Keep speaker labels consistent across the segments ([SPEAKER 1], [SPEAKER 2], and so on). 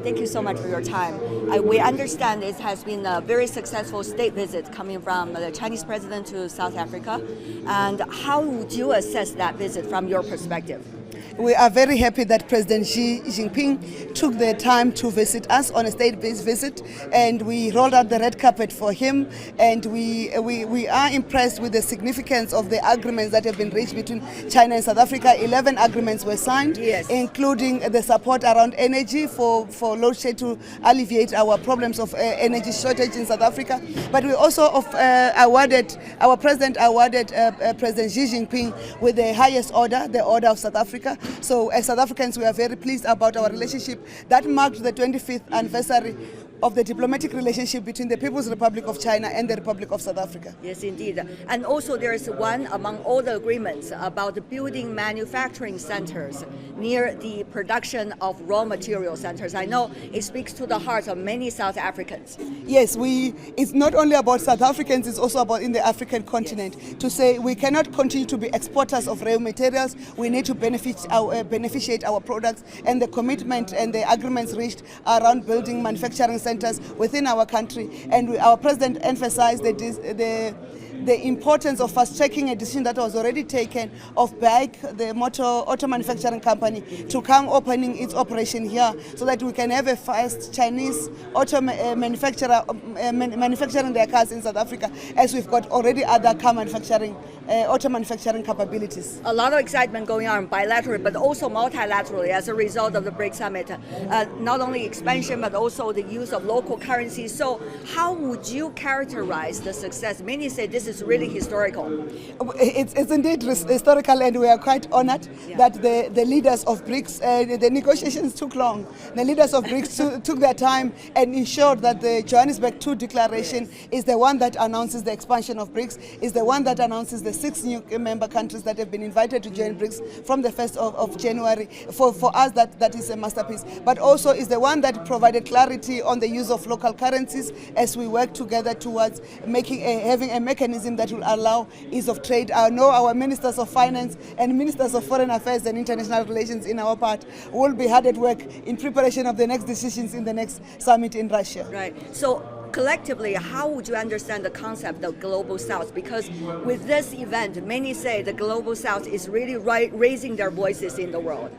[SPEAKER 1] Thank you so much for your time. We understand it has been a very successful state visit coming from the Chinese president to South Africa. And how would you assess that visit from your perspective?
[SPEAKER 2] We are very happy that President Xi Jinping took the time to visit us on a state-based visit, and we rolled out the red carpet for him, and we are impressed with the significance of the agreements that have been reached between China and South Africa. 11 agreements were signed,
[SPEAKER 1] yes,
[SPEAKER 2] including the support around energy for load shed to alleviate our problems of energy shortage in South Africa. But we also our president awarded President Xi Jinping with the highest order, the Order of South Africa. So as South Africans, we are very pleased about our relationship. That marked the 25th anniversary of the diplomatic relationship between the People's Republic of China and the Republic of South Africa.
[SPEAKER 1] Yes, indeed. And also there is one among all the agreements about building manufacturing centers near the production of raw material centers. I know it speaks to the hearts of many South Africans.
[SPEAKER 2] Yes, it's not only about South Africans, it's also about in the African continent. Yes. To say we cannot continue to be exporters of raw materials, we need to beneficiate our products, and the commitment and the agreements reached around building manufacturing centers within our country. And our president emphasized the importance of fast-tracking a decision that was already taken of BRICS, the auto manufacturing company, to come opening its operation here so that we can have a fast Chinese auto manufacturer manufacturing their cars in South Africa, as we've got already other car manufacturing, auto manufacturing capabilities.
[SPEAKER 1] A lot of excitement going on bilaterally, but also multilaterally as a result of the BRICS Summit. Not only expansion, but also the use of local currencies. So how would you characterize the success? Many say this is really historical.
[SPEAKER 2] It's indeed historical, and we are quite honored that the leaders of BRICS, the negotiations took long. The leaders of BRICS took their time and ensured that the Johannesburg II declaration is the one that announces the expansion of BRICS, is the one that announces the 6 new member countries that have been invited to join BRICS from the 1st of January. For us, that is a masterpiece. But also is the one that provided clarity on the use of local currencies as we work together towards having a mechanism that will allow ease of trade. I know our ministers of finance and ministers of foreign affairs and international relations in our part will be hard at work in preparation of the next decisions in the next summit in Russia.
[SPEAKER 1] Right. So collectively, how would you understand the concept of Global South? Because with this event, many say the Global South is really raising their voices in the world.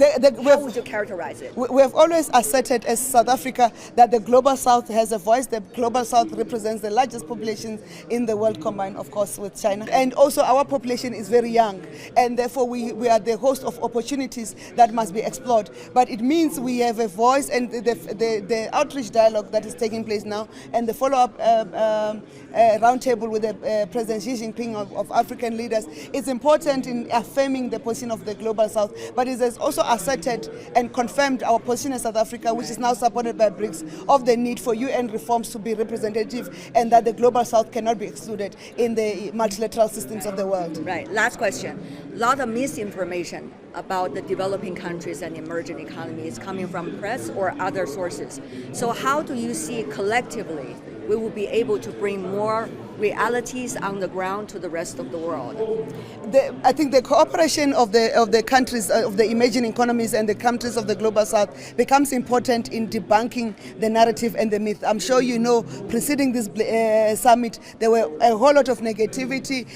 [SPEAKER 1] How would you characterize it?
[SPEAKER 2] We have always asserted as South Africa that the Global South has a voice. The Global South represents the largest populations in the world, combined, of course, with China. And also our population is very young, and therefore we are the host of opportunities that must be explored. But it means we have a voice, and the outreach dialogue that is taking place now, and the follow-up roundtable with the President Xi Jinping of African leaders is important in affirming the position of the Global South. But it has also asserted and confirmed our position in South Africa, which is now supported by BRICS, of the need for UN reforms to be representative, and that the Global South cannot be excluded in the multilateral systems of the world.
[SPEAKER 1] Right. Last question. A lot of misinformation about the developing countries and emerging economies coming from press or other sources. So how do you see collectively we will be able to bring more realities on the ground to the rest of the world?
[SPEAKER 2] I think the cooperation of the countries, of the emerging economies and the countries of the Global South becomes important in debunking the narrative and the myth. I'm sure you know, preceding this summit, there were a whole lot of negativity.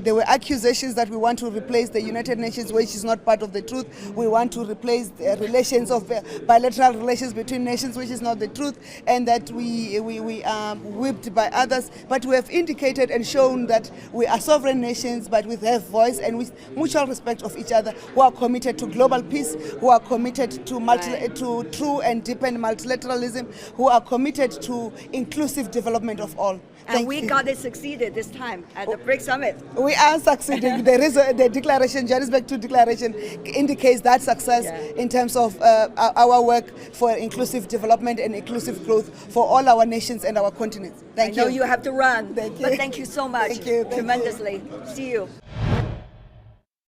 [SPEAKER 2] There were accusations that we want to replace the United Nations, which is not part of the truth. We want to replace the relations of bilateral relations between nations, which is not the truth, and that we are whipped by others. But we have indicated and shown that we are sovereign nations, but we have voice and with mutual respect of each other, who are committed to global peace, who are committed to true and deepened multilateralism, who are committed to inclusive development of all.
[SPEAKER 1] And we got it succeeded this time at the BRICS Summit.
[SPEAKER 2] We are succeeding. There is the declaration, Johannesburg II declaration, indicates that success in terms of our work for inclusive development and inclusive growth for all our nations and our continents. Thank you.
[SPEAKER 1] I know you have to run,
[SPEAKER 2] thank you.
[SPEAKER 1] But thank you so much.
[SPEAKER 2] Thank you.
[SPEAKER 1] Tremendously. See you.